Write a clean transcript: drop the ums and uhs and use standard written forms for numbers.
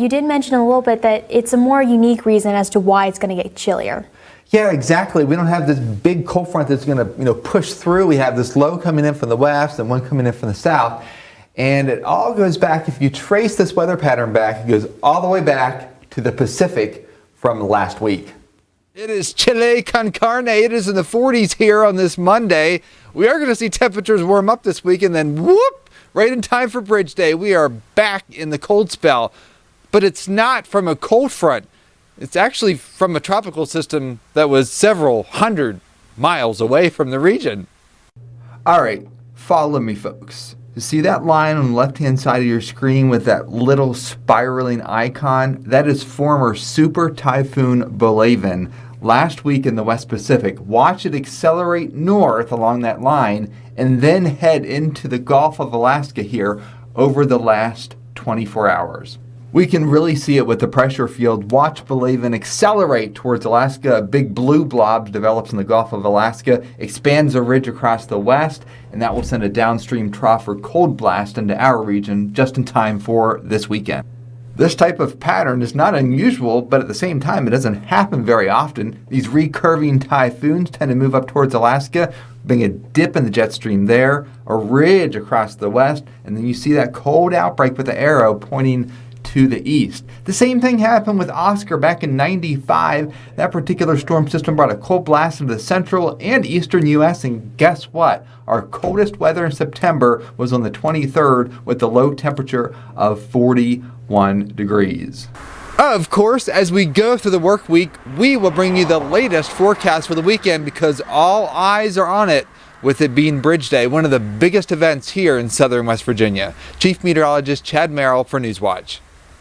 You did mention a little bit that it's a more unique reason as to why it's going to get chillier. Yeah, exactly. We don't have this big cold front that's going to, push through. We have this low coming in from the west and one coming in from the south. And it all goes back, if you trace this weather pattern back, it goes all the way back to the Pacific from last week. It is chile con carne. It is in the 40s here on this Monday. We are going to see temperatures warm up this week, and then whoop, right in time for Bridge Day, we are back in the cold spell. But it's not from a cold front. It's actually from a tropical system that was several hundred miles away from the region. All right, follow me, folks. You see that line on the left-hand side of your screen with that little spiraling icon? That is former Super Typhoon Bolaven last week in the West Pacific. Watch it accelerate north along that line and then head into the Gulf of Alaska here over the last 24 hours. We can really see it with the pressure field. Watch Bolaven accelerate towards Alaska. A big blue blob develops in the Gulf of Alaska, expands a ridge across the west, and that will send a downstream trough or cold blast into our region just in time for this weekend. This type of pattern is not unusual, but at the same time, it doesn't happen very often. These recurving typhoons tend to move up towards Alaska, bring a dip in the jet stream there, a ridge across the west, and then you see that cold outbreak with the arrow pointing to the east. The same thing happened with Oscar back in '95. That particular storm system brought a cold blast into the central and eastern U.S. And guess what? Our coldest weather in September was on the 23rd with the low temperature of 41 degrees. Of course, as we go through the work week, we will bring you the latest forecast for the weekend because all eyes are on it, with it being Bridge Day, one of the biggest events here in southern West Virginia. Chief Meteorologist Chad Merrill for Newswatch.